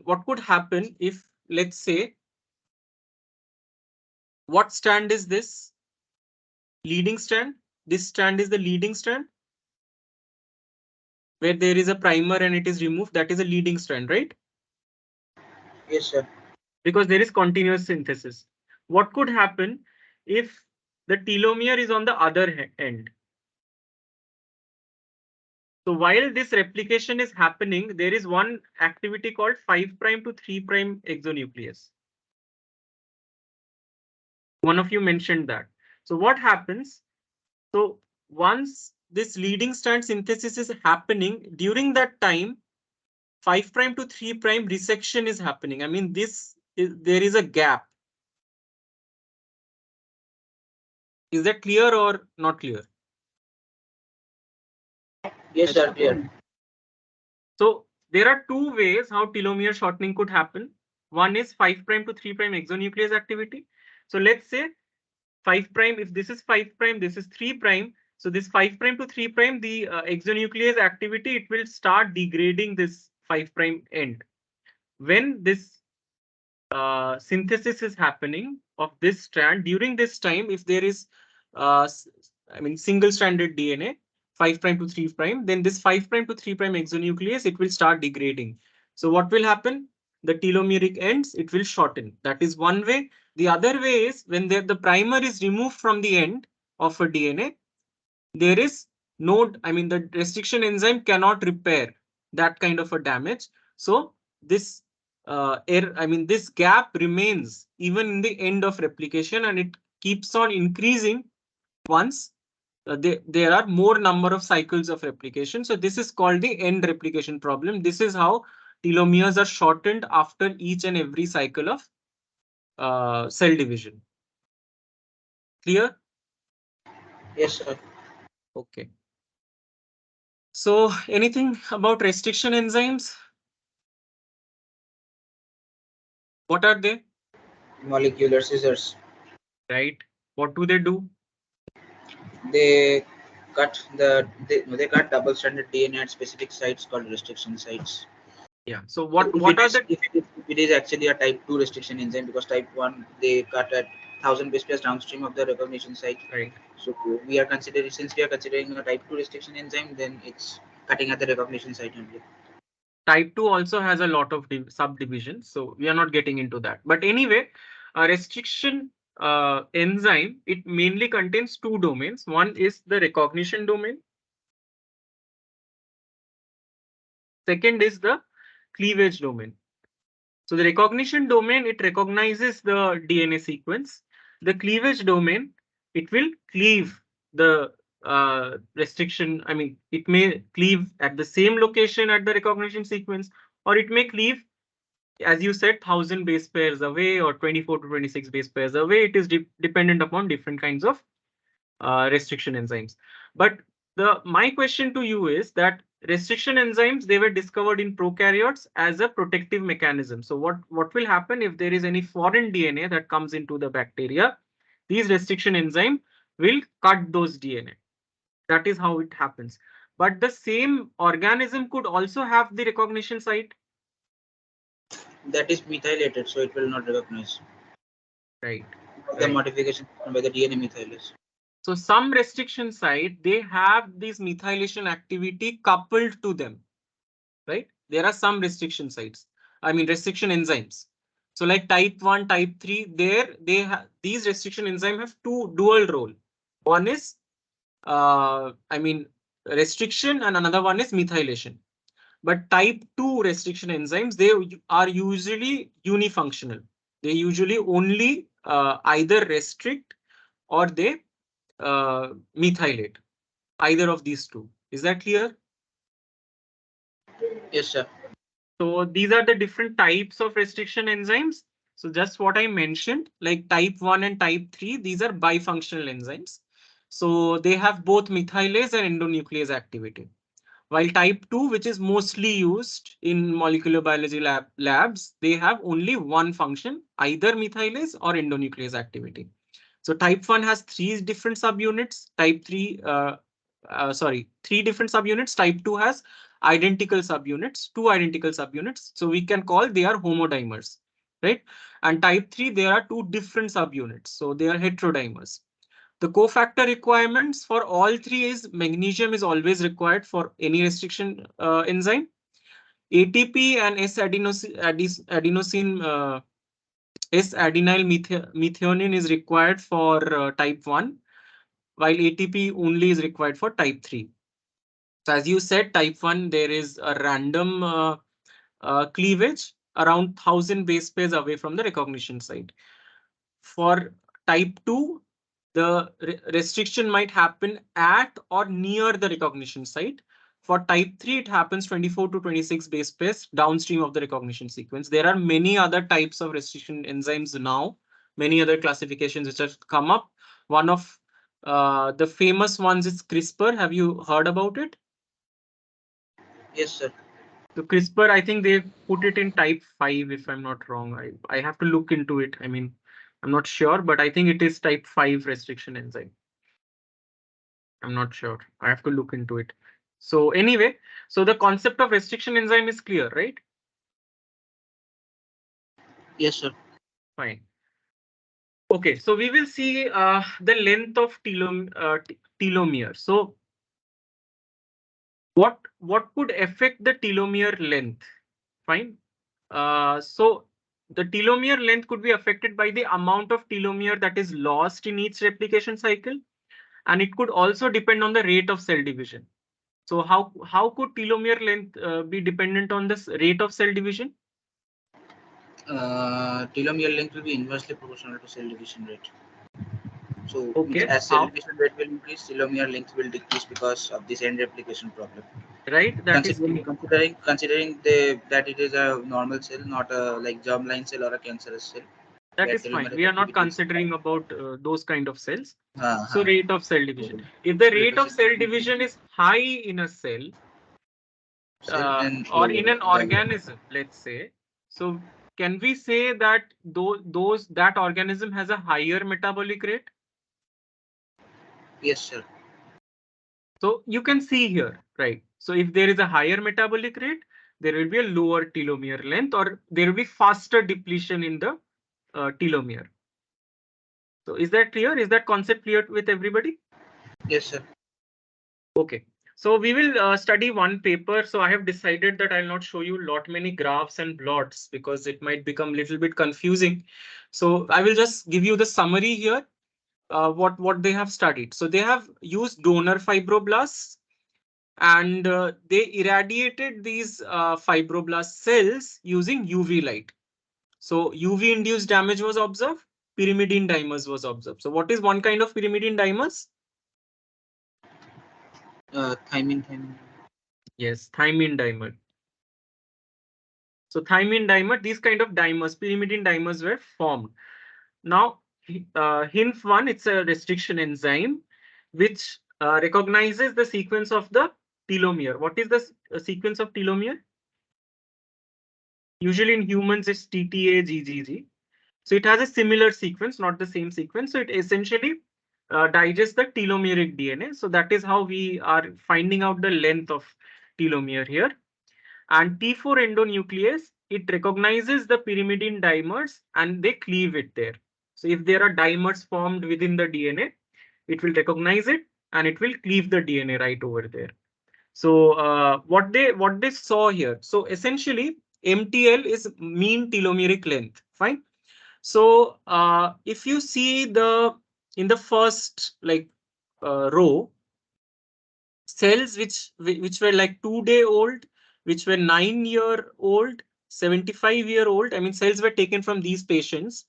what could happen if, let's say, what strand is this? Leading strand. This strand is the leading strand, where there is a primer and it is removed. That is a leading strand, right? Yes, sir. Because there is continuous synthesis. What could happen if the telomere is on the other end? So while this replication is happening, there is one activity called 5' to 3' exonuclease. One of you mentioned that. So what happens? So once this leading strand synthesis is happening, during that time, 5' to 3' resection is happening. I mean, there is a gap. Is that clear or not clear? Yes, sir. Clear. So there are two ways how telomere shortening could happen. One is 5' to 3' exonuclease activity. So let's say 5', if this is 5', this is 3'. So this 5' to 3', the exonuclease activity, it will start degrading this 5' end. When this synthesis is happening of this strand, during this time, if there is, single-stranded DNA, 5' to 3', then this 5' to 3' exonuclease, it will start degrading. So what will happen? The telomeric ends, it will shorten. That is one way. The other way is when the primer is removed from the end of a DNA, there is the restriction enzyme cannot repair that kind of a damage. So this this gap remains even in the end of replication, and it keeps on increasing once there are more number of cycles of replication. So this is called the end replication problem. This is how telomeres are shortened after each and every cycle of cell division. Clear? Yes, sir. Okay. So anything about restriction enzymes? What are they? Molecular scissors. Right. What do they do? They they cut double-stranded DNA at specific sites called restriction sites. Yeah. So If it is actually a type 2 restriction enzyme, because type 1 they cut at 1000 base pairs downstream of the recognition site. Right. So since we are considering a type 2 restriction enzyme, then it's cutting at the recognition site only. Type 2 also has a lot of subdivisions, so we are not getting into that. But anyway, a restriction enzyme, it mainly contains two domains. One is the recognition domain. Second is the cleavage domain. So the recognition domain, it recognizes the DNA sequence. The cleavage domain, it will cleave the restriction. It may cleave at the same location at the recognition sequence, or it may cleave, as you said, 1000 base pairs away or 24 to 26 base pairs away. It is dependent upon different kinds of restriction enzymes. But my question to you is that restriction enzymes, they were discovered in prokaryotes as a protective mechanism. So what will happen if there is any foreign DNA that comes into the bacteria? These restriction enzyme will cut those DNA. That is how it happens. But the same organism could also have the recognition site. That is methylated, so it will not recognize. Right. The modification by the DNA methylase. So some restriction site, they have this methylation activity coupled to them, right? There are some restriction sites, restriction enzymes. So like type 1, type 3, these restriction enzymes have two dual role. One is, restriction, and another one is methylation. But type 2 restriction enzymes, they are usually unifunctional. They usually only either restrict or they methylate, either of these two. Is that clear? Yes, sir. So these are the different types of restriction enzymes. So just what I mentioned, like type 1 and type 3, these are bifunctional enzymes. So they have both methylase and endonuclease activity. While type 2, which is mostly used in molecular biology labs, they have only one function, either methylase or endonuclease activity. So type 1 has three different subunits. Three different subunits. Type 2 has identical subunits, two identical subunits. So we can call they are homodimers, right? And type 3, there are two different subunits. So they are heterodimers. The cofactor requirements for all three is magnesium is always required for any restriction enzyme. ATP and S-adenosine S-adenyl methionine is required for type 1, while ATP only is required for type 3. So as you said, type 1, there is a random cleavage around 1000 base pairs away from the recognition site. For type 2, the restriction might happen at or near the recognition site. For type 3, it happens 24 to 26 base pairs downstream of the recognition sequence. There are many other types of restriction enzymes now, many other classifications which have come up. One of the famous ones is CRISPR. Have you heard about it? Yes, sir. So CRISPR, I think they put it in type 5, if I'm not wrong. I have to look into it. I mean, I'm not sure, but I think it is type 5 restriction enzyme. I'm not sure. I have to look into it. So anyway, so the concept of restriction enzyme is clear, right? Yes, sir. Fine. Okay, so we will see the length of telomere. So what could affect the telomere length? Fine. So the telomere length could be affected by the amount of telomere that is lost in each replication cycle, and it could also depend on the rate of cell division. So how could telomere length be dependent on this rate of cell division? Telomere length will be inversely proportional to cell division rate. So Okay, as cell how? division rate will increase, telomere length will decrease because of this end replication problem. Right, that is Considering clear. considering the that it is a normal cell, not a like germline cell or a cancerous cell, That where is fine. telomere We are not effectivity is high. considering about those kind of cells. So Uh-huh. rate of cell division. So If the rate rate of of cell cell division division is high in a cell, cell and or in an the organism, let's say, so can we say that that organism has a higher metabolic rate? yes, sir. So you can see here, right? So if there is a higher metabolic rate, there will be a lower telomere length, or there will be faster depletion in the telomere. So is that clear? Is that concept clear with everybody? Yes, sir. Okay. So we will study one paper. So I have decided that I'll not show you lot many graphs and plots because it might become a little bit confusing. So I will just give you the summary here. What they have studied. So they have used donor fibroblasts, and they irradiated these fibroblast cells using UV light. So UV induced damage was observed. Pyrimidine dimers was observed. So what is one kind of pyrimidine dimers? Thymine. Yes, thymine dimer. So thymine dimer, these kind of dimers, pyrimidine dimers were formed. Now, HINF1, it's a restriction enzyme which recognizes the sequence of the telomere. What is the sequence of telomere? Usually in humans, it's TTA, GGG. So it has a similar sequence, not the same sequence. So it essentially digests the telomeric DNA. So that is how we are finding out the length of telomere here. And T4 endonuclease, it recognizes the pyrimidine dimers and they cleave it there. So if there are dimers formed within the DNA, it will recognize it and it will cleave the DNA right over there. So what they saw here. So essentially, MTL is mean telomeric length. Fine. So if you see in the first row, cells which were like 2 day old, which were 9 year old, 75-year-old. I mean, cells were taken from these patients.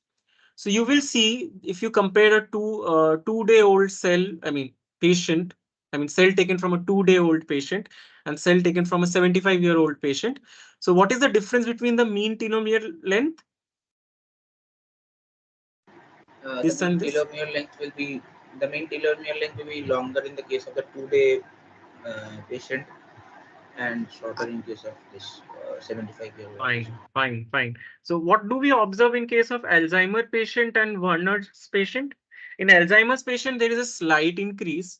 So you will see if you compare a 2 day old cell, I mean patient, I mean cell taken from a 2 day old patient and cell taken from a 75-year-old patient. So what is the difference between the mean telomere length? The This mean and this. telomere length will be the mean telomere length will be longer in the case of the 2-day patient and shorter in case of this 75-year-old patient. Fine, fine, fine. So what do we observe in case of Alzheimer patient and Werner's patient? In Alzheimer's patient, there is a slight increase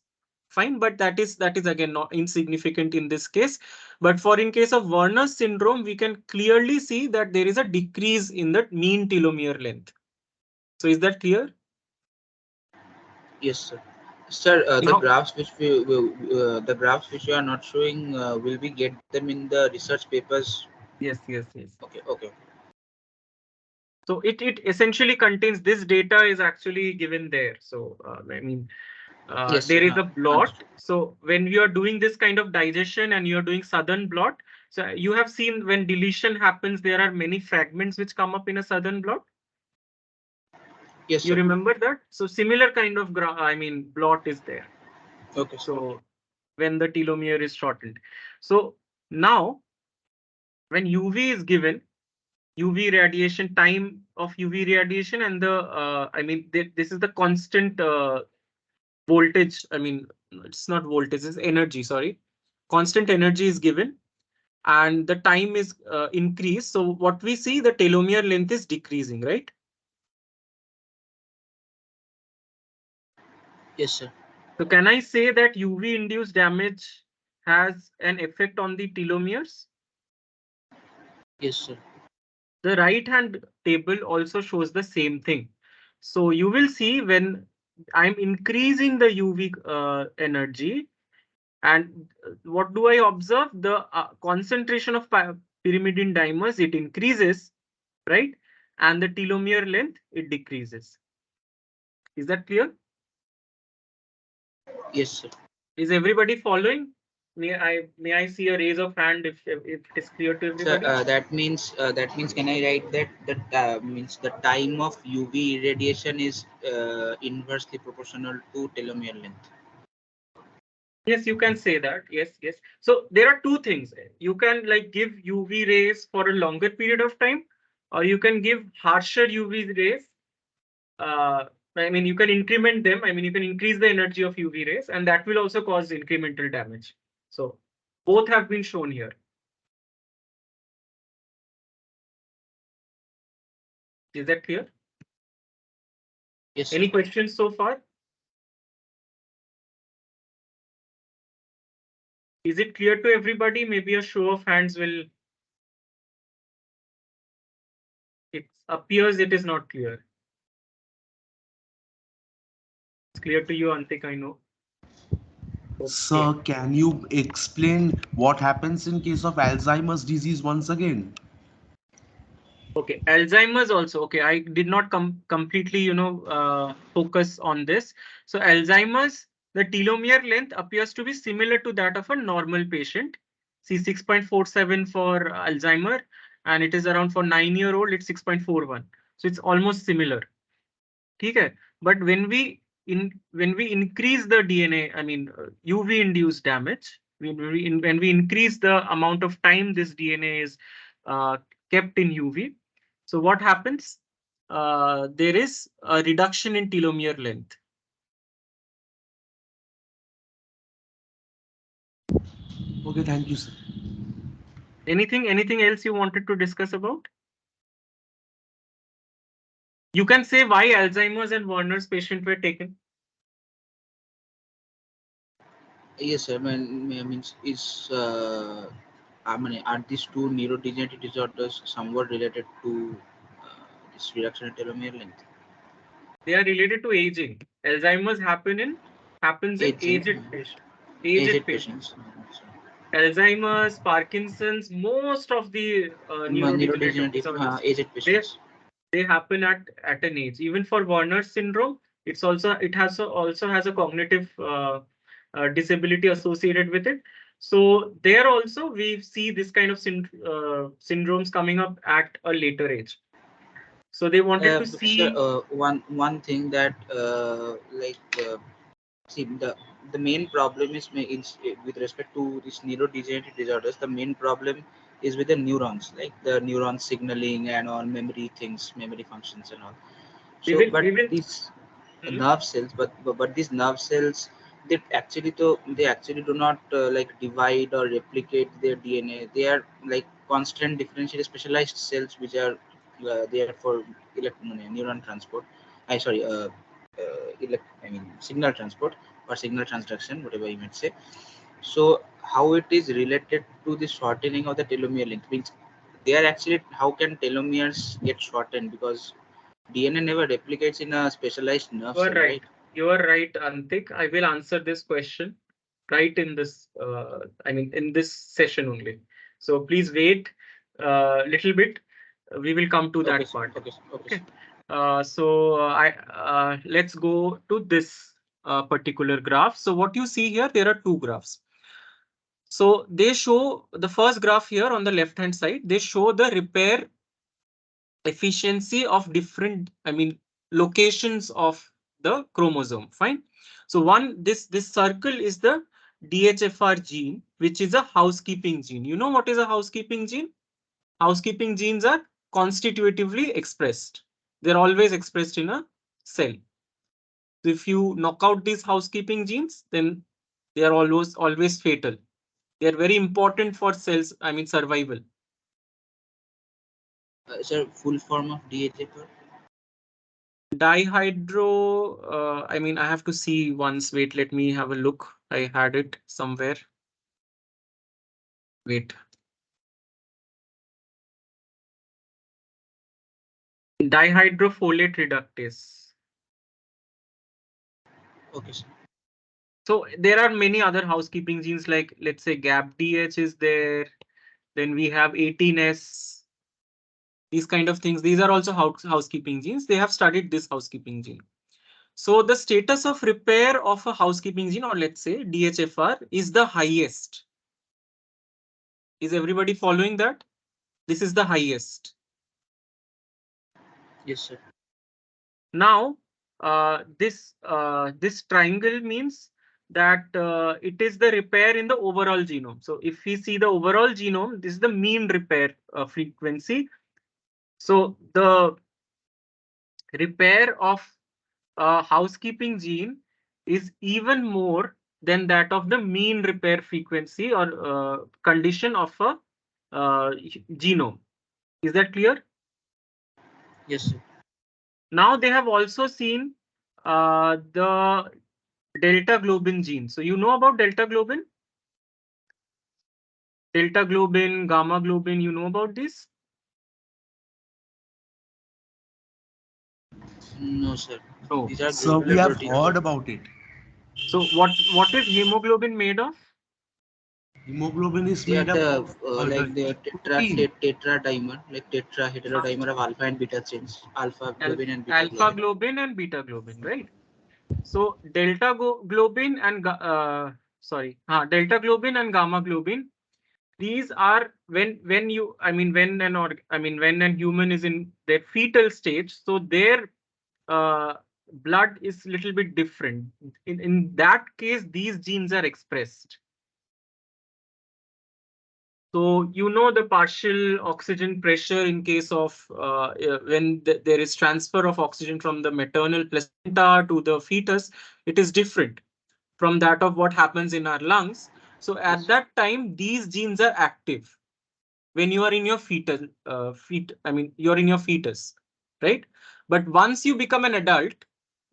fine, but that is again not insignificant in this case. But for in case of Werner's syndrome, we can clearly see that there is a decrease in the mean telomere length. So is that clear? Yes, sir. Sir, Now, the graphs which you are not showing, will we get them in the research papers? yes, yes, yes. Okay, okay. So it essentially contains this data is actually given there. So I mean, Yes, sir. there is a blot. Understood. So when you are doing this kind of digestion and you are doing southern blot, so you have seen when deletion happens, there are many fragments which come up in a southern blot. Yes, You sir. remember that? So similar kind of blot is there. Okay, sir. So when the telomere is shortened. So now when UV is given, UV radiation, time of UV radiation, and the this is the constant voltage. I mean, it's not voltage, it's energy. Sorry, constant energy is given, and the time is increased. So what we see, the telomere length is decreasing, right? Yes, sir. So can I say that UV induced damage has an effect on the telomeres? Yes, sir. The right hand table also shows the same thing. So you will see when I'm increasing the UV energy, and what do I observe? The concentration of pyrimidine dimers, it increases, right? And the telomere length, it decreases. Is that clear? Yes, sir. Is everybody following? May I see a raise of hand if it is clear to Sir, everybody? that means can I write that means the time of UV irradiation is inversely proportional to telomere length. Yes, you can say that. Yes, yes. So there are two things. You can like give UV rays for a longer period of time, or you can give harsher UV rays. Uh, you can increment them. You can increase the energy of UV rays, and that will also cause incremental damage. So both have been shown here. Is that clear? Yes, sir. Any questions so far? Is it clear to everybody? Maybe a show of hands will. It appears it is not clear. It's clear to you, Antik, I know. Okay. Sir, can you explain what happens in case of Alzheimer's disease once again? Okay, Alzheimer's also. Okay, I did not completely, focus on this. So Alzheimer's, the telomere length appears to be similar to that of a normal patient. See 6.47 for Alzheimer, and it is around for 9-year-old, it's 6.41. So it's almost similar. Okay, but when we increase the DNA, UV induced damage, when we increase the amount of time this DNA is uh, kept in UV, so what happens? There is a reduction in telomere length. Okay, thank you, sir. Anything else you wanted to discuss about? You can say why Alzheimer's and Werner's patient were taken. Yes, sir. Means is are these two neurodegenerative disorders somewhat related to this reduction in telomere length? They are related to aging. Alzheimer's happens in Aging, aged patients. aged Aged patients. patients. Alzheimer's, Parkinson's, most of the neurodegenerative Neurodegenerative disorders, aged they patients. they happen at an age. Even for Werner's syndrome, it also has a cognitive disability associated with it. So there also we see this kind of syndromes coming up at a later age. So they wanted to Sir, see. one thing that see the main problem is with respect to these neurodegenerative disorders. The main problem is with the neurons, like the neuron signaling and all memory things, memory functions and all. We So, will but we will. these Hmm? nerve cells, but these nerve cells, they actually do not divide or replicate their DNA. They are like constant differentiated specialized cells which are there for neuron transport. I sorry, signal transport. or signal transduction, whatever you might say. So how it is related to the shortening of the telomere length means they are actually, how can telomeres get shortened, because DNA never replicates in a specialized nerve You are cell, right. right? You are right, Antik. I will answer this question right in this, in this session only. So please wait a little bit. We will come to Okay, that sir. part. Okay, sir. Okay, sir. Okay. Let's go to this particular graph. So what you see here, there are two graphs. So they show the first graph here on the left hand side. They show the repair efficiency of different, locations of the chromosome. Fine. So this circle is the DHFR gene, which is a housekeeping gene. You know what is a housekeeping gene? Housekeeping genes are constitutively expressed. They're always expressed in a cell. So if you knock out these housekeeping genes, then they are always fatal. They are very important for cells, survival. Sir, full form of DHFR? Dihydro, I have to see once. Wait, let me have a look. I had it somewhere. Wait. Dihydrofolate reductase. Okay, sir. So there are many other housekeeping genes, like let's say GAPDH is there. Then we have 18S. These kind of things. These are also housekeeping genes. They have studied this housekeeping gene. So the status of repair of a housekeeping gene, or let's say DHFR, is the highest. Is everybody following that? This is the highest. Yes, sir. Now, this triangle means that it is the repair in the overall genome. So if we see the overall genome, this is the mean repair frequency. So the repair of a housekeeping gene is even more than that of the mean repair frequency or condition of a genome. Is that clear? Yes, sir. Now they have also seen the delta globin gene. So you know about delta globin? Delta globin, gamma globin, you know about this? No, sir. No. These are So we globular have proteins. heard about it. So what is hemoglobin made of? Hemoglobin is They are made up the of like the protein. tetra dimer, like tetra heterodimer of alpha and beta chains, alpha globin and beta Alpha globin. globin and beta globin, right? So delta globin and delta globin and gamma globin. These are when you when an human is in their fetal stage, so their uh, blood is little bit different. In that case, these genes are expressed. So you know the partial oxygen pressure in case of when there is transfer of oxygen from the maternal placenta to the fetus, it is different from that of what happens in our lungs. So at Yes. that time, these genes are active when you are in your you're in your fetus, right? But once you become an adult,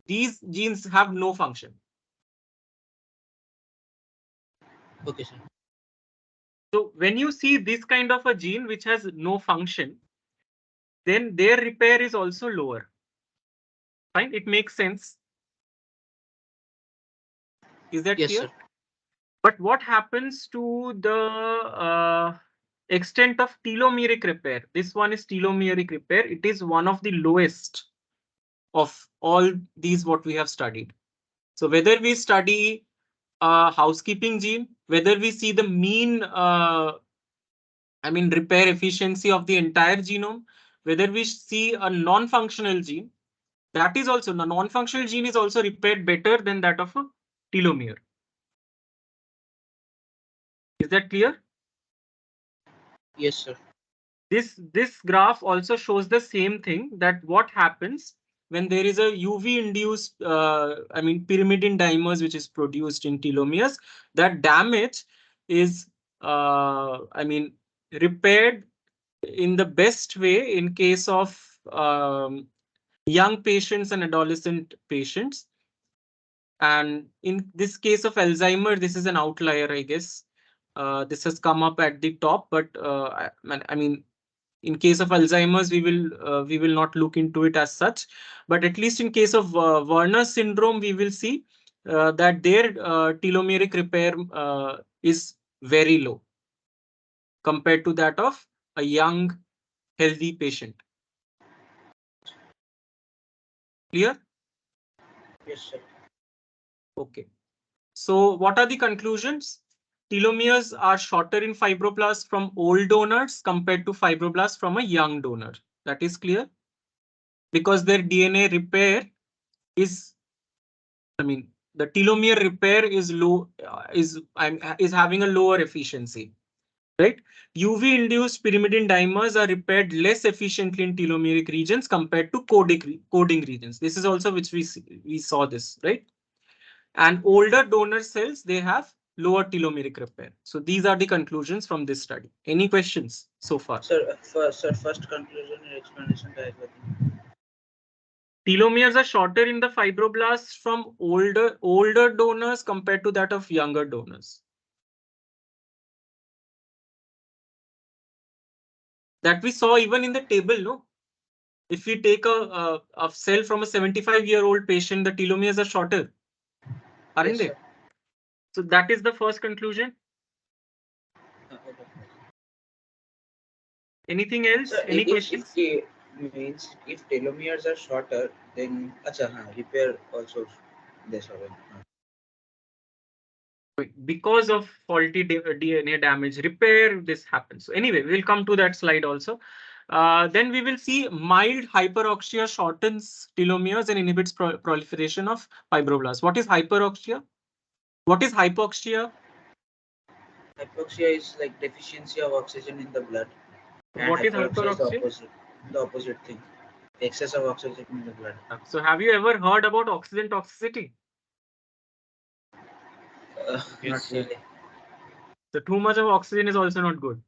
these genes have no function. Okay, sir. So when you see this kind of a gene which has no function, then their repair is also lower. Fine, it makes sense. Is that Yes, clear? sir. But what happens to the extent of telomeric repair? This one is telomeric repair. It is one of the lowest of all these what we have studied. So whether we study housekeeping gene, whether we see the mean repair efficiency of the entire genome, whether we see a non-functional gene, that is also the non-functional gene is also repaired better than that of a telomere. Is that clear? Yes, sir. This graph also shows the same thing, that what happens when there is a UV induced pyrimidine dimers which is produced in telomeres, that damage is repaired in the best way in case of young patients and adolescent patients. And in this case of Alzheimer, this is an outlier, I guess. This has come up at the top, but I mean, in case of Alzheimer's, we will not look into it as such. But at least in case of Werner syndrome, we will see that their telomeric repair is very low compared to that of a young, healthy patient. Clear? Yes, sir. Okay. So what are the conclusions? Telomeres are shorter in fibroblasts from old donors compared to fibroblasts from a young donor. That is clear. Because their DNA repair is, I mean, the telomere repair is low, is having a lower efficiency, right? UV-induced pyrimidine dimers are repaired less efficiently in telomeric regions compared to coding regions. This is also which we saw this, right? And older donor cells, they have lower telomeric repair. So these are the conclusions from this study. Any questions so far? Sir, first conclusion and explanation diagram. Telomeres are shorter in the fibroblasts from older donors compared to that of younger donors. That we saw even in the table, no? If we take a cell from a 75-year-old patient, the telomeres are shorter, aren't Yes, they? sir. So that is the first conclusion. Okay. Anything else? Sir, Any if questions? K means if telomeres are shorter, then repair also this happen. Because of faulty DNA damage repair, this happens. So anyway, we'll come to that slide also. Then we will see mild hyperoxia shortens telomeres and inhibits proliferation of fibroblasts. What is hyperoxia? What is hypoxia? Hypoxia is like deficiency of oxygen in the blood, and What is hyperoxia is hyperoxia? the opposite thing. Excess of oxygen in the blood. So have you ever heard about oxygen toxicity? Not Yes. really. So too much of oxygen is also not good.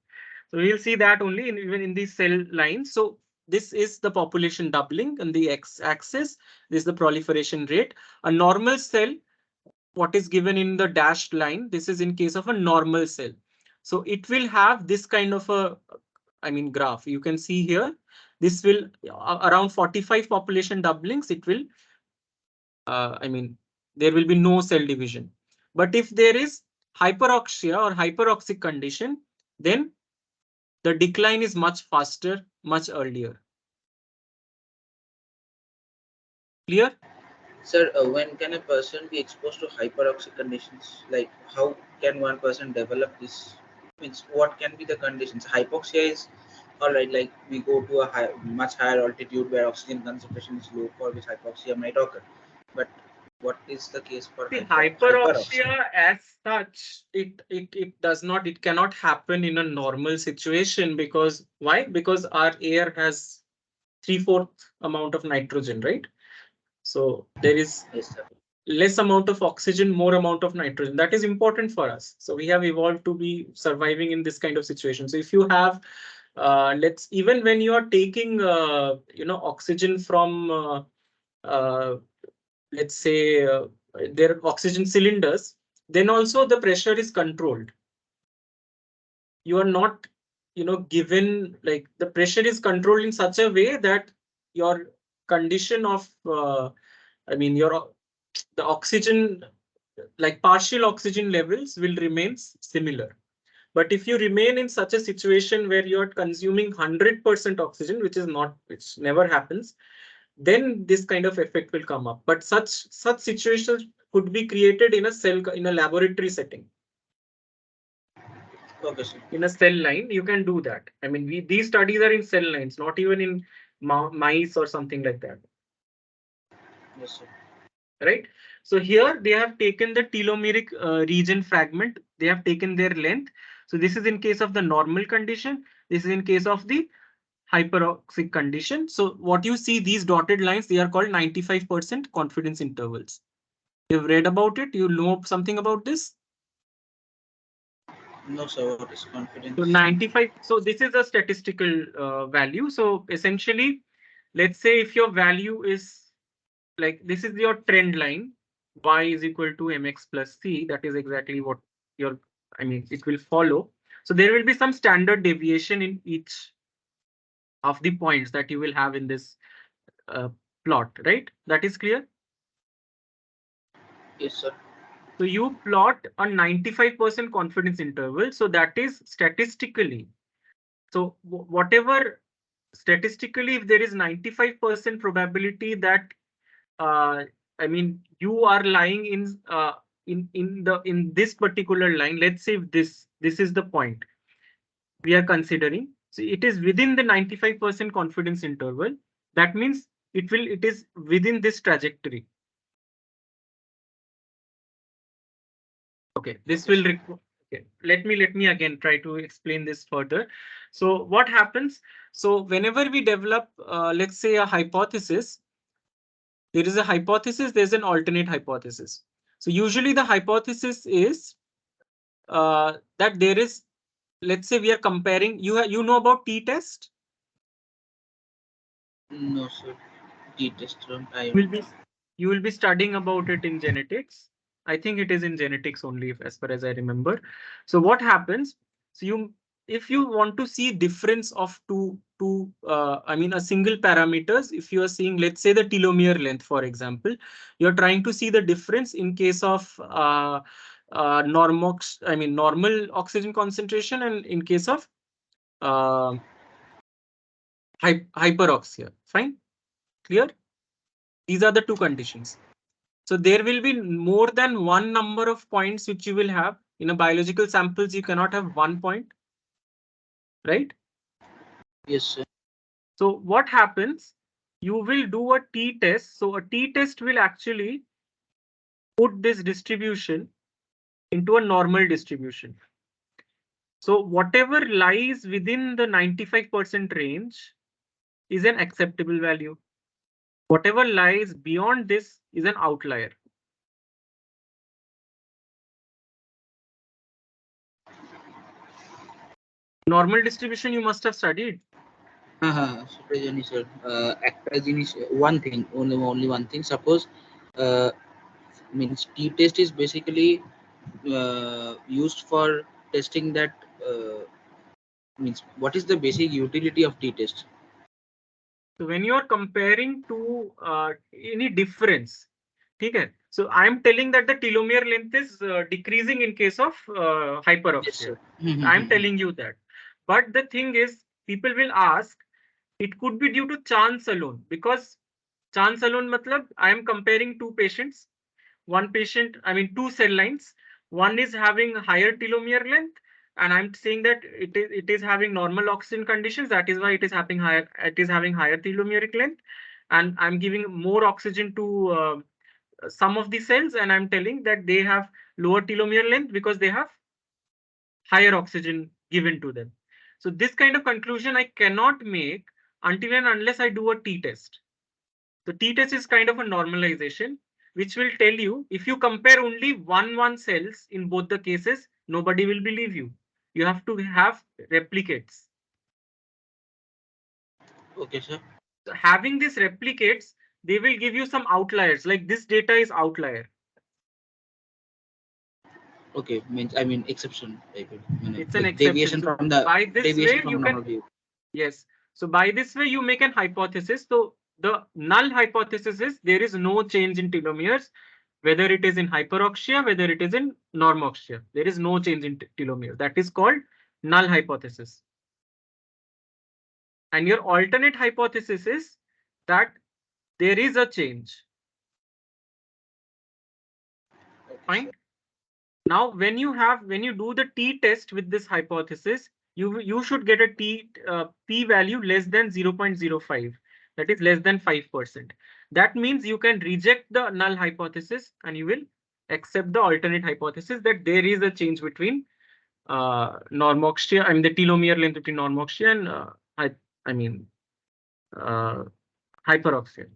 So we'll see that only even in these cell lines. So this is the population doubling on the x-axis. This is the proliferation rate. A normal cell, what is given in the dashed line, this is in case of a normal cell. So it will have this kind of a, I mean, graph. You can see here, this will around 45 population doublings. It will, I mean, there will be no cell division. But if there is hyperoxia or hyperoxic condition, then the decline is much faster, much earlier. Clear? Sir, when can a person be exposed to hyperoxic conditions? Like, how can one person develop this? Means, what can be the conditions? Hypoxia is all right. Like, we go to a much higher altitude where oxygen concentration is low, for which hypoxia might occur. But what is the case for See, hyperoxia? hyperoxia as such, it does not, it cannot happen in a normal situation because why? Because our air has 3/4 amount of nitrogen, right? So there is Yes, sir. less amount of oxygen, more amount of nitrogen. That is important for us. So we have evolved to be surviving in this kind of situation. So if you have, let's even when you are taking, oxygen from, let's say, their oxygen cylinders, then also the pressure is controlled. You are not, given like the pressure is controlled in such a way that your condition of, I mean, the oxygen, like partial oxygen levels will remain similar. But if you remain in such a situation where you're consuming 100% oxygen, which never happens, then this kind of effect will come up. But such situations could be created in a laboratory setting. Okay, sir. In a cell line, you can do that. I mean, these studies are in cell lines, not even in mice or something like that. Yes, sir. Right? So here they have taken the telomeric region fragment. They have taken their length. So this is in case of the normal condition. This is in case of the hyperoxic condition. So what you see, these dotted lines, they are called 95% confidence intervals. You've read about it. You know something about this. No, sir. What is So confidence? 95. So this is a statistical value. So essentially, let's say if your value is like this is your trend line. y is equal to mx plus c, that is exactly what your, I mean, it will follow. So there will be some standard deviation in each of the points that you will have in this uh, plot, right? That is clear. Yes, sir. So you plot a 95% confidence interval. So that is statistically. So whatever statistically, if there is 95% probability that uh, I mean, you are lying in this particular line. Let's say if this is the point we are considering. So it is within the 95% confidence interval. That means it is within this trajectory. Okay, this Okay, will sir. okay. Let me again try to explain this further. So what happens? So whenever we develop, let's say a hypothesis, there is a hypothesis, there's an alternate hypothesis. So usually the hypothesis is that there is, let's say we are comparing, you know about t-test? No, sir. T-test. I Will am. be you will be studying about it in genetics. I think it is in genetics only, as far as I remember. So what happens? So you, if you want to see difference of I mean a single parameters, if you are seeing, let's say the telomere length, for example, you're trying to see the difference in case of I mean normal oxygen concentration, and in case of uh, hyperoxia. Fine, clear? These are the two conditions. So there will be more than one number of points which you will have. In a biological samples, you cannot have 1 point, right? Yes, sir. So what happens? You will do a t-test. So a t-test will actually put this distribution into a normal distribution. So whatever lies within the 95% range is an acceptable value. Whatever lies beyond this is an outlier. Normal distribution you must have studied. Supergeni, sir. Actageni, one thing, only one thing. Suppose, uh, means T-test is basically used for testing that. Means what is the basic utility of T-test? So when you are comparing to any difference, okay. So I am telling that the telomere length is decreasing in case of Yes, hyperoxia. sir. I am telling you that. But the thing is, people will ask, it could be due to chance alone, because chance alone matlab I am comparing two patients. One patient, I mean two cell lines. One is having higher telomere length, and I'm saying that it is having normal oxygen conditions. That is why it is having higher. It is having higher telomeric length, and I'm giving more oxygen to some of the cells, and I'm telling that they have lower telomere length because they have higher oxygen given to them. So this kind of conclusion I cannot make until and unless I do a t-test. The t-test is kind of a normalization, which will tell you if you compare only one cells in both the cases, nobody will believe you. You have to have replicates. Okay, sir. So having these replicates, they will give you some outliers. Like this data is outlier. Okay, means I mean exception type. It's an Like exception. deviation So from the by this deviation way, from you normal can, view. yes. So by this way, you make an hypothesis. So the null hypothesis is there is no change in telomeres, whether it is in hyperoxia, whether it is in normoxia. There is no change in telomere. That is called null hypothesis. And your alternate hypothesis is that there is a change. Okay, Fine. sir. Now, when you do the t-test with this hypothesis, you should get a p-value less than 0.05. That is less than 5%. That means you can reject the null hypothesis and you will accept the alternate hypothesis that there is a change between normoxia, I mean the telomere length between normoxia and I mean uh, hyperoxia.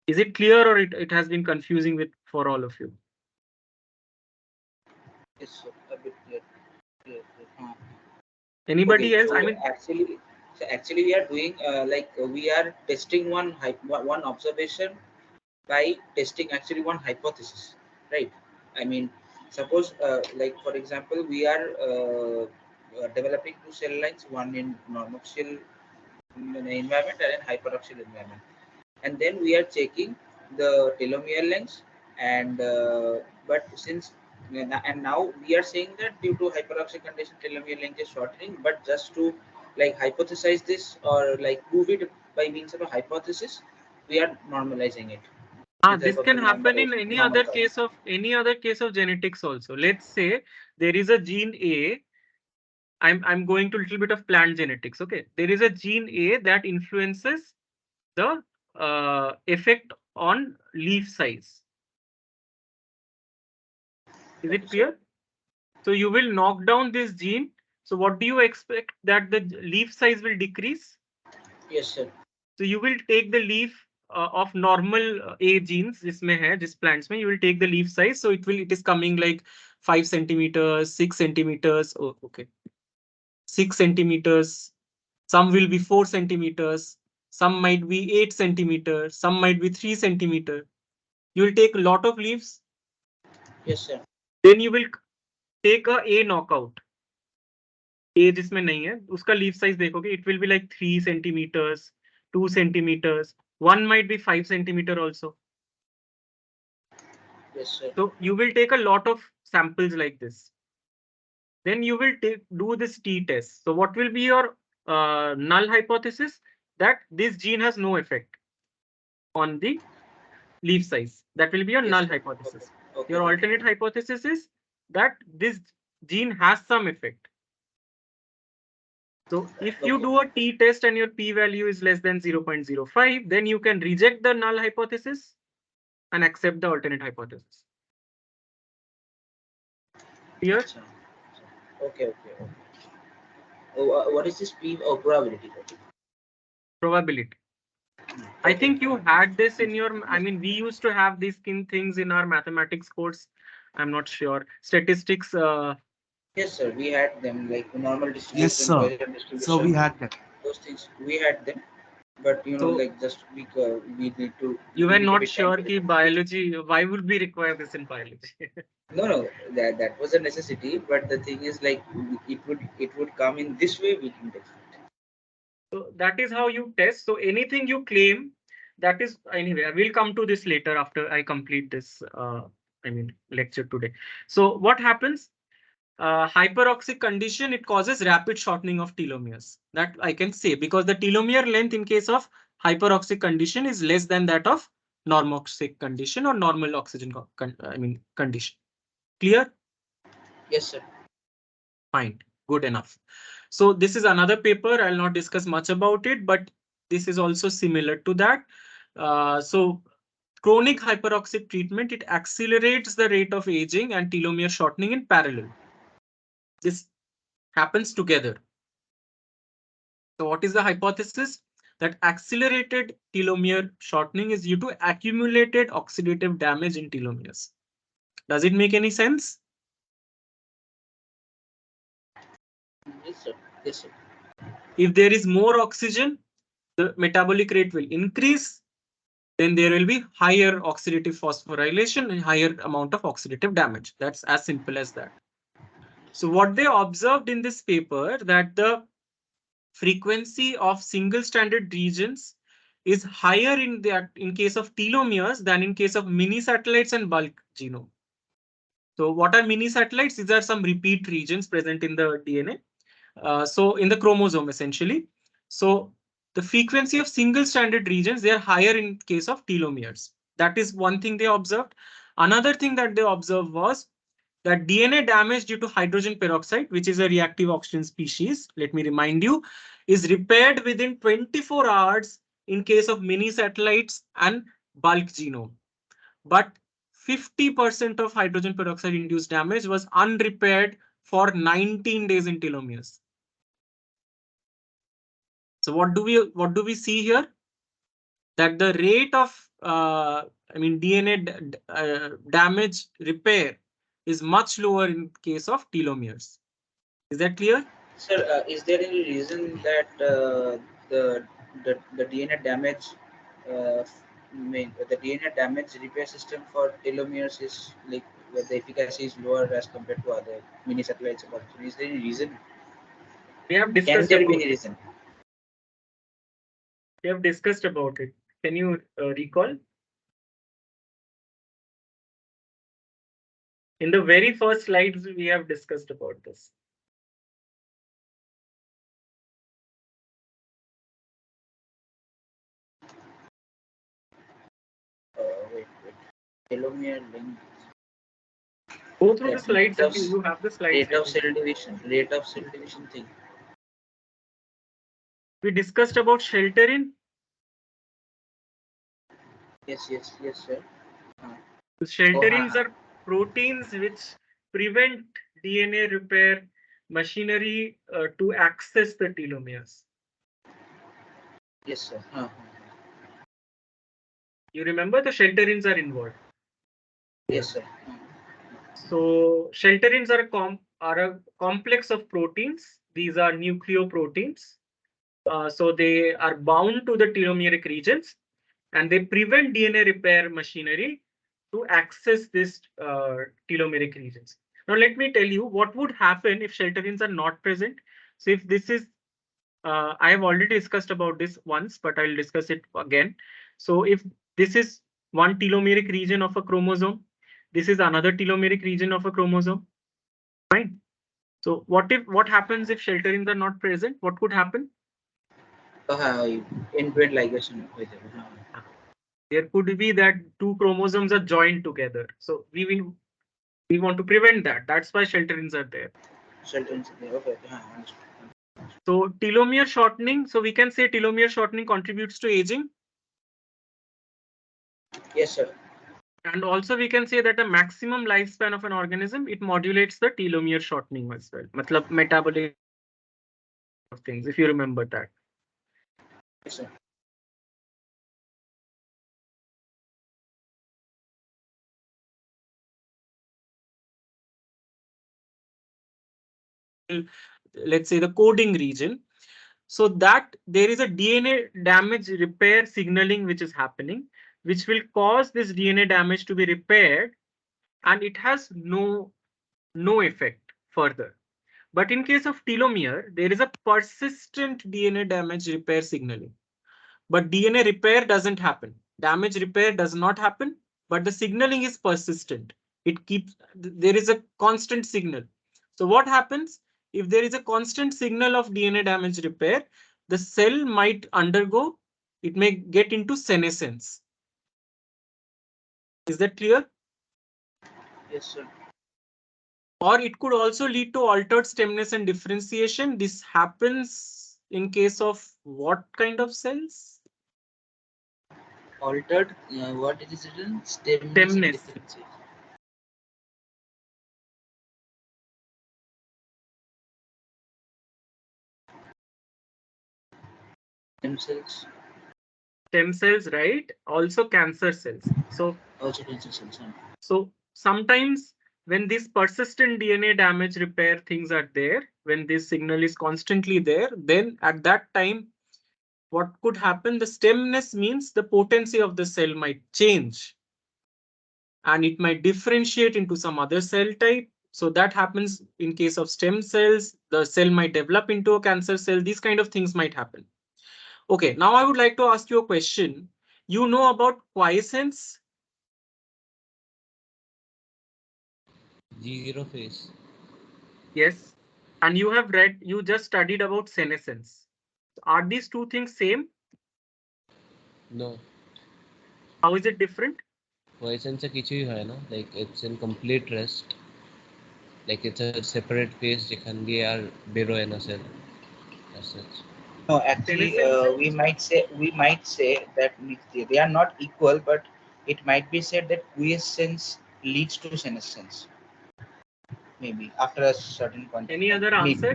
Is it clear, or it has been confusing with for all of you? Yes, sir. A bit clear. Clear, clear. Okay, Anybody else? I so mean, actually we are doing we are testing one observation by testing actually one hypothesis, right? I mean, suppose like for example, we are developing two cell lines, one in normoxial environment and in hyperoxyl environment, and then we are checking the telomere lengths, and but since and now we are saying that due to hyperoxy condition telomere length is shortening, but just to like hypothesize this or like prove it by means of a hypothesis, we are normalizing it with the This help of can the happen in normal curve. any other case of genetics also. Let's say there is a gene A. I'm going to a little bit of plant genetics. Okay, there is a gene A that influences the effect on leaf size. Is Okay, it sir. clear? So you will knock down this gene. So what do you expect? That the leaf size will decrease. Yes, sir. So you will take the leaf of normal A genes, जिसमें है, जिस plants में, you will take the leaf size. So it is coming like 5 centimeters, 6 centimeters. Oh, okay. 6 centimeters. Some will be 4 centimeters. Some might be 8 centimeters. Some might be 3 centimeters. You will take a lot of leaves. Yes, sir. Then you will take a knockout. A जिसमें नहीं है, उसका leaf size देखोगे, it will be like 3 centimeters, 2 centimeters. One might be 5 centimeter also. Yes, sir. So you will take a lot of samples like this. Then you will do this t-test. So what will be your null hypothesis? That this gene has no effect on the leaf size. That will be your Yes, null sir. Okay. hypothesis. Okay. Your Okay. alternate hypothesis is that this gene has some effect. So if you Okay. do a t-test and your p-value is less than 0.05, then you can reject the null hypothesis and accept the alternate hypothesis. Clear? Achha. Okay. Okay. Okay. Oh, what is this P? Oh, probability. Okay. Probability. I Okay. think you had this in your, I Yes. mean, we used to have these things in our mathematics course. I'm not sure. Statistics. Yes, sir. We had them like normal Yes, distribution, sir. Poisson So distribution, we had that. those things. We had them, but So like just we need to you were dedicate a not bit time sure to ki it. biology, why would we require this in biology? No, no, that was a necessity. But the thing is, like, it would come in this way. We can test it. So that is how you test. So anything you claim, that is, anyway, I will come to this later after I complete this, lecture today. So what happens? Hyperoxic condition, it causes rapid shortening of telomeres. That I can say, because the telomere length in case of hyperoxic condition is less than that of normoxic condition or normal oxygen condition. Clear? Yes, sir. Fine. Good enough. So this is another paper. I'll not discuss much about it, but this is also similar to that. So chronic hyperoxic treatment, it accelerates the rate of aging and telomere shortening in parallel. This happens together. So what is the hypothesis? That accelerated telomere shortening is due to accumulated oxidative damage in telomeres. Does it make any sense? Yes, sir. Yes, sir. If there is more oxygen, the metabolic rate will increase. Then there will be higher oxidative phosphorylation and higher amount of oxidative damage. That's as simple as that. So what they observed in this paper, that the frequency of single stranded regions is higher in case of telomeres than in case of mini satellites and bulk genome. So what are mini satellites? These are some repeat regions present in the DNA. So in the chromosome essentially. So the frequency of single stranded regions, they are higher in case of telomeres. That is one thing they observed. Another thing that they observed was that DNA damage due to hydrogen peroxide, which is a reactive oxygen species, let me remind you, is repaired within 24 hours in case of mini satellites and bulk genome. But 50% of hydrogen peroxide induced damage was unrepaired for 19 days in telomeres. So what do we see here? That the rate of DNA damage repair is much lower in case of telomeres. Is that clear? Sir, is there any reason that the DNA damage uh, the DNA damage repair system for telomeres is like where the efficacy is lower as compared to other mini satellites. About so is there any reason? We have Can discussed there be about any it. reason? We have discussed about it. Can you recall? In the very first slides, we have discussed about this. Wait. Telomere length. Go through the That slides if you have the slides rate of ready. cell division. Rate of cell division thing. We discussed about shelterin. Yes, sir. The Oh, shelterins are proteins which prevent DNA repair machinery to access the telomeres. Yes, sir. You remember the shelterins are involved. Yes, sir. So shelterins are a complex of proteins. These are nucleoproteins. So they are bound to the telomeric regions and they prevent DNA repair machinery to access this telomeric regions. Now let me tell you what would happen if shelterins are not present. So if this is, I have already discussed about this once, but I'll discuss it again. So if this is one telomeric region of a chromosome, this is another telomeric region of a chromosome, fine. So what happens if shelterins are not present? What could happen? End-to-end ligation with it. There could be that two chromosomes are joined together. So we want to prevent that. That's why shelterins are there. Shelterins. Okay. Understood. So telomere shortening. So we can say telomere shortening contributes to aging. Yes, sir. And also we can say that a maximum lifespan of an organism, it modulates the telomere shortening as well. Matlab metabolic of things, if you remember that. Yes, sir. Let's say the coding region. So that there is a DNA damage repair signaling which is happening, which will cause this DNA damage to be repaired, and it has no effect further. But in case of telomere, there is a persistent DNA damage repair signaling. But DNA repair doesn't happen. Damage repair does not happen, but the signaling is persistent. It keeps, there is a constant signal. So what happens if there is a constant signal of DNA damage repair? The cell might undergo, it may get into senescence. Is that clear? Yes, sir. Or it could also lead to altered stemness and differentiation. This happens in case of what kind of cells? Altered. What it is written? Stemness and Stemness. differentiation. Stem cells. Stem cells, right? Also cancer cells. Also cancer cells. So sometimes when this persistent DNA damage repair things are there, when this signal is constantly there, then at that time, what could happen? The stemness means the potency of the cell might change and it might differentiate into some other cell type. So that happens in case of stem cells. The cell might develop into a cancer cell. These kind of things might happen. Okay, now I would like to ask you a question. You know about quiescence? G0 phase. Yes. And you just studied about senescence. Are these two things same? No. How is it different? Quiescence से কিছুই হয় না, like it's in complete rest, like it's a separate phase যেখান দিয়ে আর বেরোয় না cell as such. No, actually, Senescence? we might say that they are not equal, but it might be said that quiescence leads to senescence. Maybe after a certain point of Any time. other Maybe answer?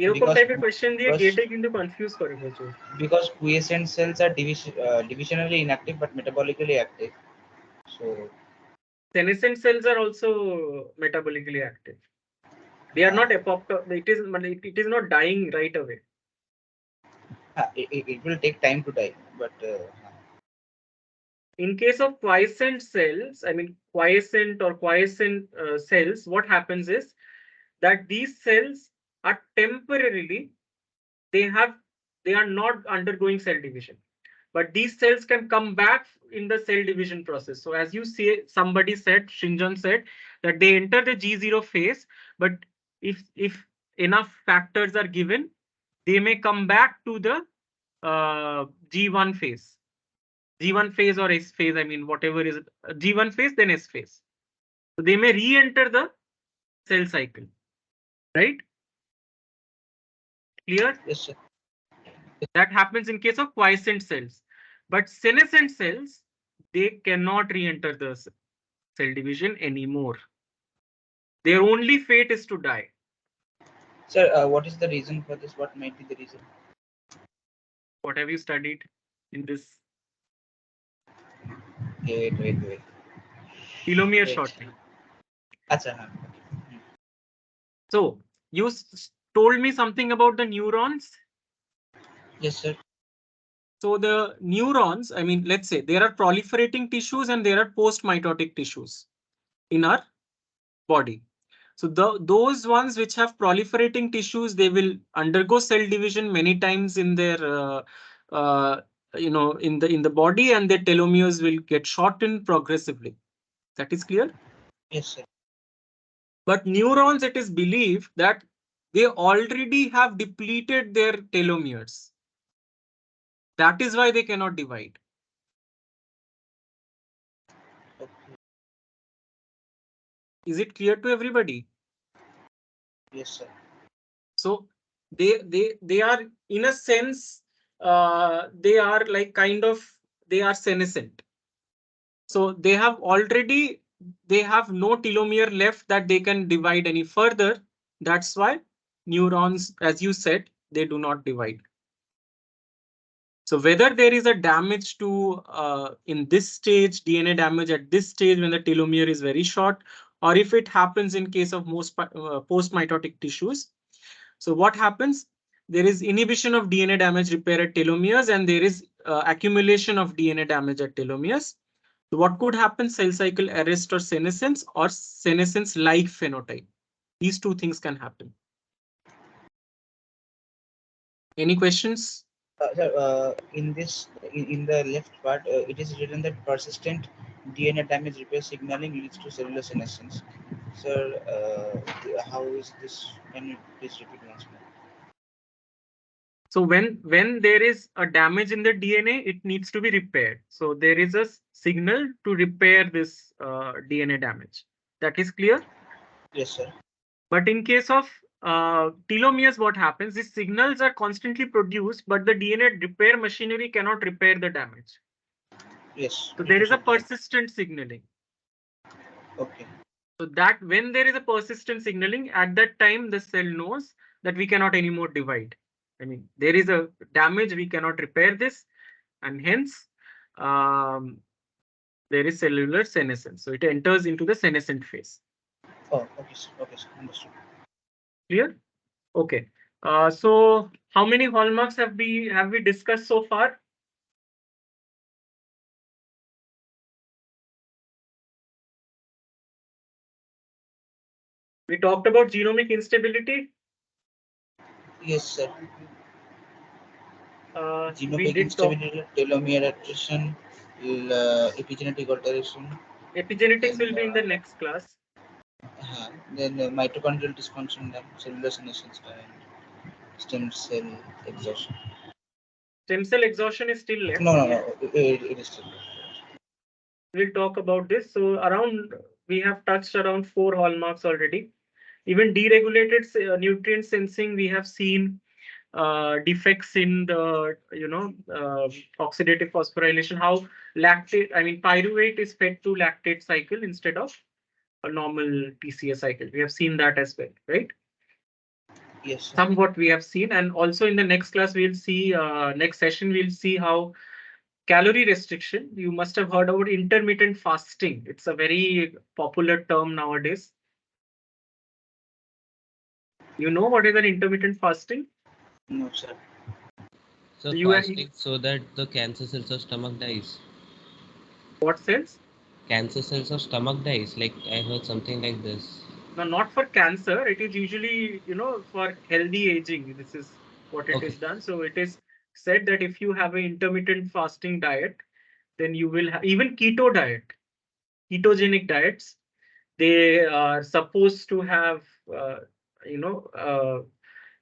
এরকম because টাইপের question দিয়ে because গেটে কিন্তু confuse করে প্রচুর। because quiescent cells are divisionally inactive but metabolically active. So Senescent cells are also metabolically active. They are not apoptotic. It is not dying right away. it will take time to die, but In case of quiescent cells, I mean quiescent or quiescent cells, what happens is that these cells are temporarily, they have, they are not undergoing cell division, but these cells can come back in the cell division process. So as you see, somebody said, Shinjan said that they enter the G0 phase, but if enough factors are given, they may come back to the G1 phase. G1 phase or S phase, I mean, whatever is G1 phase, then S phase. So they may re-enter the cell cycle, right? Clear? yes, sir. That happens in case of quiescent cells. But senescent cells, they cannot re-enter the cell division anymore. Their only fate is to die. Sir, what is the reason for this? What might be the reason? What have you studied in this? Wait. Telomere Wait. shortening. Acha, So you told me something about the neurons. yes, sir. So the neurons, I mean, let's say there are proliferating tissues and there are post-mitotic tissues in our body. So those ones which have proliferating tissues, they will undergo cell division many times in their, uh, in the body, and their telomeres will get shortened progressively. That is clear. Yes, sir. But neurons, it is believed that they already have depleted their telomeres. That is why they cannot divide. Okay. Is it clear to everybody? Yes, sir. So they are, in a sense, they are like kind of, they are senescent. So they have no telomere left that they can divide any further. That's why neurons, as you said, they do not divide. So whether there is a damage to in this stage, DNA damage at this stage when the telomere is very short, or if it happens in case of most post-mitotic tissues. So what happens? There is inhibition of DNA damage repair at telomeres, and there is accumulation of DNA damage at telomeres. So what could happen? Cell cycle arrest or senescence-like phenotype. These two things can happen. Any questions? Sir, in this, in the left part, it is written that persistent DNA damage repair signaling leads to cellular senescence. Sir, how is this? Can you please repeat once more? So when there is a damage in the DNA, it needs to be repaired. So there is a signal to repair this DNA damage. That is clear. Yes, sir. But in case of telomeres, what happens? These signals are constantly produced, but the DNA repair machinery cannot repair the damage. Yes. So Due there to is a some time. persistent signaling. Okay. So that when there is a persistent signaling, at that time the cell knows that we cannot anymore divide. I mean, there is a damage, we cannot repair this, and hence there is cellular senescence. So it enters into the senescent phase. Oh, okay, sir. Okay, sir. Understood. Clear? Okay. So how many hallmarks have we discussed so far? We talked about genomic instability. Yes, sir. We Genomic did talk instability, telomere attrition, epigenetic alteration, epigenetics then will be in the next class. mitochondrial dysfunction, then cellular senescence, and stem cell exhaustion. Stem cell exhaustion is still left. No. It is still there. We'll talk about this. So around, we have touched around 4 hallmarks already. Even deregulated nutrient sensing, we have seen defects in the oxidative phosphorylation. How lactate, I mean pyruvate is fed to lactate cycle instead of a normal TCA cycle. We have seen that as well, right? Yes, sir. Somewhat we have seen, and also in the next class we'll see, next session we'll see how calorie restriction. You must have heard about intermittent fasting. It's a very popular term nowadays. You know what is an intermittent fasting? No, sir. So You fasting so that the cancer cells of stomach dies. what cells? Cancer cells of stomach dies. Like I heard something like this. No, not for cancer. It is usually, for healthy aging. This is what it Okay. is done. So it is said that if you have an intermittent fasting diet, then you will have even keto diet, ketogenic diets. They are supposed to have, you know, uh,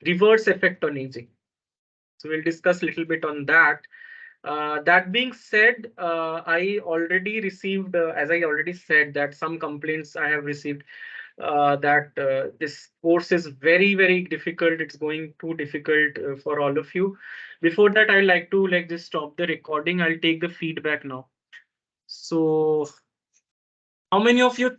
reverse effect on aging. So we'll discuss a little bit on that. That being said, I already received, as I already said, that some complaints I have received that this course is very, very difficult. It's going too difficult for all of you. Before that, I like to just stop the recording. I'll take the feedback now. So, how many of you